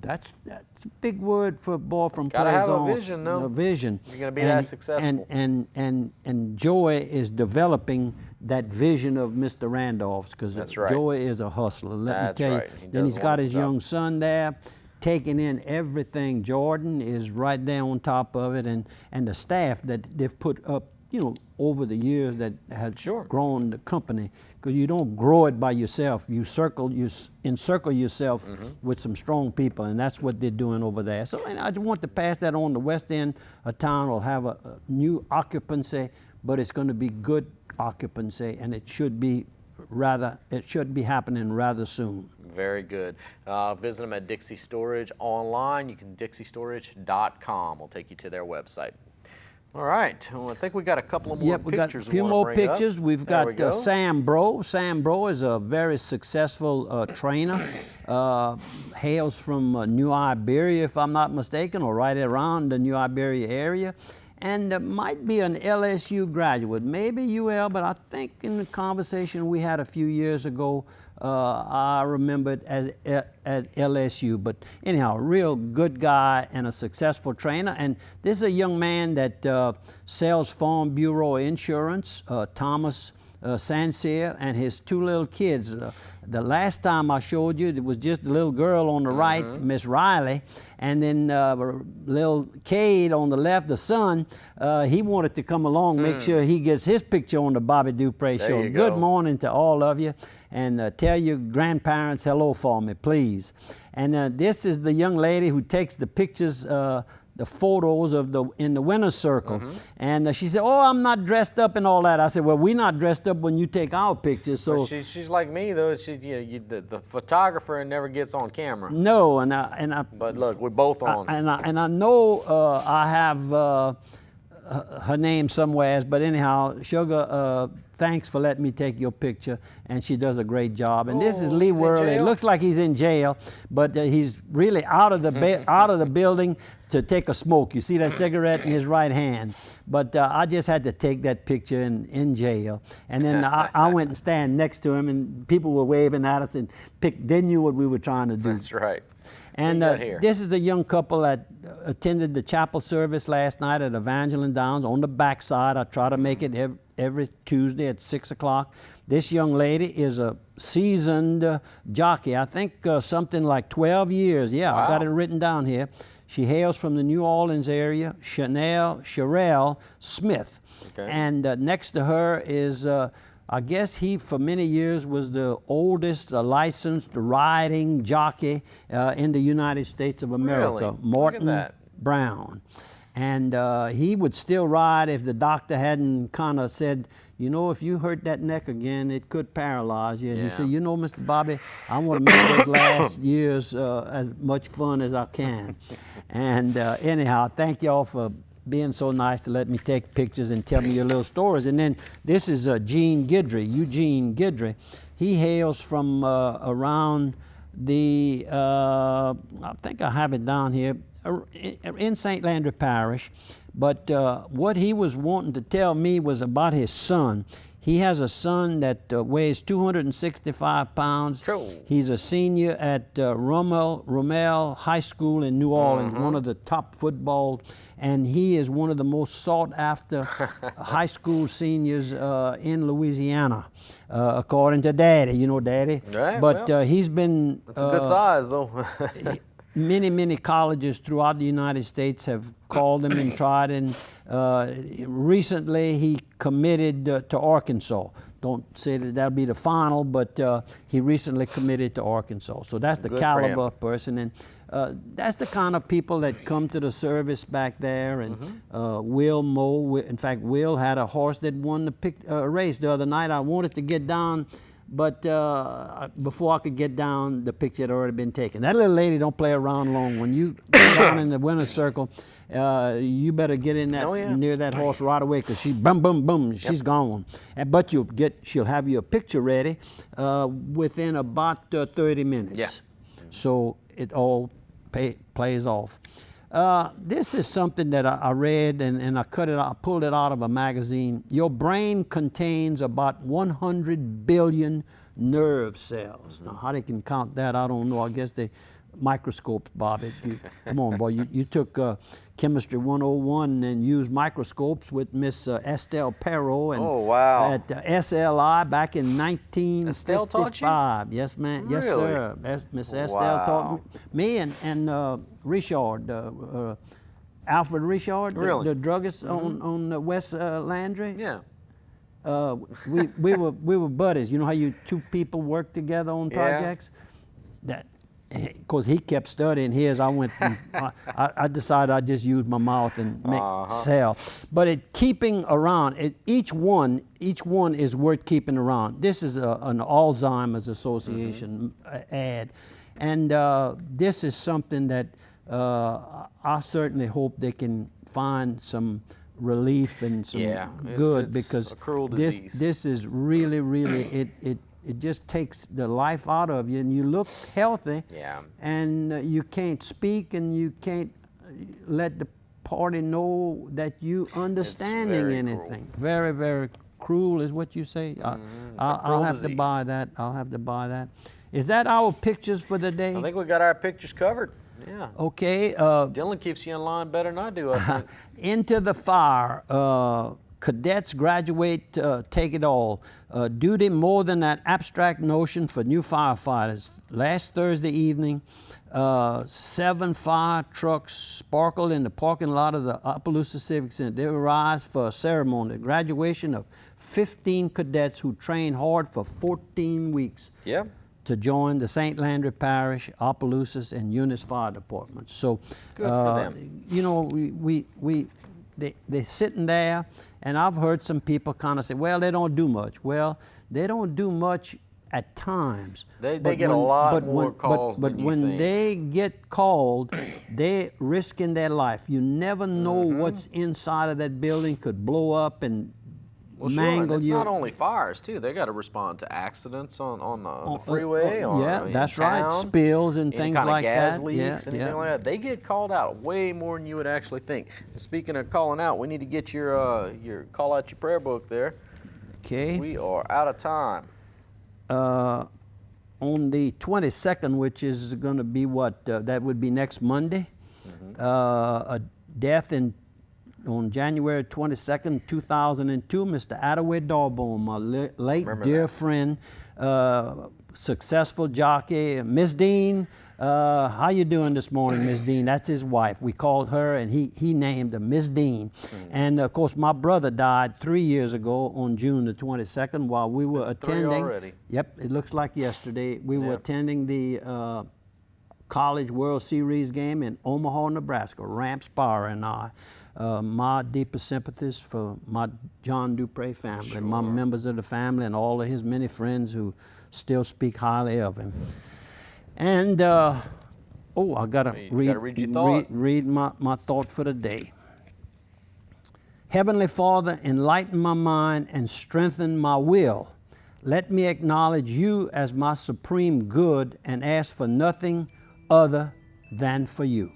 That's a big word for a boy from Gotta have a Plaisance. vision, though. A vision. You're gonna be that successful. And Joey is developing that vision of Mr. Randolph's, because right. Joey is a hustler. Let me tell right. you. Then does he's a got his wonderful job. young son there, taking in everything. Jordan is right there on top of it, and the staff that they've put up, you know, over the years that have grown the company, because you don't grow it by yourself. You encircle yourself with some strong people, and that's what they're doing over there. So, and I just want to pass that on. The west end of town will have a new occupancy, but it's going to be good occupancy, and it should be happening rather soon. Very good. Visit them at Dixie Storage online. You can dixiestorage.com. Will take you to their website. All right. Well, I think we got a couple of more Yep, we got a pictures. few we more wanna bring pictures. Up. We've There we got go. Sam Bro. Sam Bro is a very successful trainer. Hails from New Iberia, if I'm not mistaken, or right around the New Iberia area. And might be an LSU graduate, maybe UL, but I think in the conversation we had a few years ago, I remember it as at LSU. But anyhow, a real good guy and a successful trainer. And this is a young man that sells Farm Bureau insurance, Thomas Sancerre, and his two little kids. The last time I showed you, it was just the little girl on the right, Miss Riley, and then little Cade on the left, the son. He wanted to come along, make sure he gets his picture on the Bobby Dupre show. you Good go. morning to all of you, and tell your grandparents hello for me, please. And this is the young lady who takes the pictures, the photos of in the winner's circle. And she said, "Oh, I'm not dressed up and all that." I said, "Well, we're not dressed up when you take our pictures." So she's like me though. The photographer never gets on camera. no, and I. But look, we're both on. And I know I have her name somewhere, but anyhow, Sugar, thanks for letting me take your picture, and she does a great job. And this is Lee he's in Worley. It jail? looks like he's in jail, but he's really out of the building to take a smoke. You see that cigarette in his right hand. But I just had to take that picture in jail, and then I went and stand next to him, and people were waving at us, and they knew what we were trying to do. That's right. And this is a young couple that attended the chapel service last night at Evangeline Downs on the backside. I try to make it every Tuesday at 6 o'clock. This young lady is a seasoned jockey. I think something like 12 years. Yeah, Wow. I got it written down here. She hails from the New Orleans area, Sherelle Smith. Okay. And next to her is I guess he, for many years, was the oldest licensed riding jockey in the United States of America, Really? Look at Morton that. Brown. And he would still ride if the doctor hadn't kind of said, you know, if you hurt that neck again, it could paralyze you. And he Yeah. said, you know, Mr. Bobby, I want to make those last years as much fun as I can. And anyhow, thank y'all for being so nice to let me take pictures and tell me your little stories. And then this is Eugene Guidry. He hails from around the, I think I have it down here, in St. Landry Parish. But what he was wanting to tell me was about his son. He has a son that weighs 265 pounds. Cool. He's a senior at Rommel High School in New Orleans, one of the top football, and he is one of the most sought after high school seniors in Louisiana, according to Daddy. You know Daddy? Right, but well, he's been... That's a good size though. Many colleges throughout the United States have called him and tried, and recently he committed to Arkansas. Don't say that that'll be the final, but he recently committed to Arkansas. So that's the Good for caliber him. person, and that's the kind of people that come to the service back there. And Will Moe, in fact, Will had a horse that won the race the other night. I wanted to get down, but before I could get down, the picture had already been taken. That little lady don't play around long. When you get down in the winner's circle, you better get in that near that horse right away, because she boom, she's gone. But she'll have you a picture ready within about 30 minutes. Yeah. So it all plays off. This is something that I read and I pulled it out of a magazine. Your brain contains about 100 billion nerve cells. Now, how they can count that, I don't know. I guess they microscopes, Bobby. Come on, boy. You took Chemistry 101 and used microscopes with Miss Estelle Perot and oh, wow. at SLI back in 1955. Estelle taught you? Yes, man. Really? Yes, sir. Miss Estelle taught me and Richard, Alfred Richard, really? the druggist on West Landry. Yeah. We were buddies. You know how you two people work together on projects? That, because he kept studying his, I went. I decided I'd just use my mouth and make sell. But keeping around, each one is worth keeping around. This is an Alzheimer's Association ad, and this is something that I certainly hope they can find some relief and some good, because a cruel disease. This is really it just takes the life out of you, and you look healthy, and you can't speak, and you can't let the party know that you understanding anything. Cruel. Very, very cruel is what you say. I'll have to buy that. I'll have to buy that. Is that our pictures for the day? I think we got our pictures covered. Yeah. Okay. Dylan keeps you in line better than I do, I think. Into the fire. Cadets graduate, take it all. Duty more than that abstract notion for new firefighters. Last Thursday evening, 7 fire trucks sparkled in the parking lot of the Opelousas Civic Center. They arrived for a ceremony, the graduation of 15 cadets who trained hard for 14 weeks to join the St. Landry Parish, Opelousas, and Eunice Fire Departments. So, good for them. You know, they're sitting there, and I've heard some people kind of say, well, they don't do much. Well, they don't do much at times. They get a lot more calls but than you when think. they get called, they're risking their life. You never know what's inside of that building, could blow up and mangle it's you. not only fires, too. They got to respond to accidents on the freeway. That's right. Spills and things like that. Gas leaks, anything like that. They get called out way more than you would actually think. And speaking of calling out, we need to get your call out your prayer book there. Okay. We are out of time. On the 22nd, which is going to be what? That would be next Monday. A death on January 22nd, 2002, Mr. Attaway Dawbone, my late dear friend, successful jockey. Miss Dean, how you doing this morning, Miss Dean? That's his wife. We called her, and he named her Miss Dean. And of course, my brother died 3 years ago on June the 22nd while we were attending. 3 already. Yep, it looks like yesterday. We were attending the College World Series game in Omaha, Nebraska. Ramp Spar and I. My deepest sympathies for my John Dupre family, my members of the family, and all of his many friends who still speak highly of him. And I gotta read my thought for the day. Heavenly Father, enlighten my mind and strengthen my will. Let me acknowledge you as my supreme good and ask for nothing other than for you.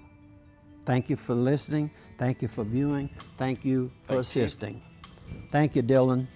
Thank you for listening. Thank you for viewing. Thank you for assisting. Thank you, Dylan.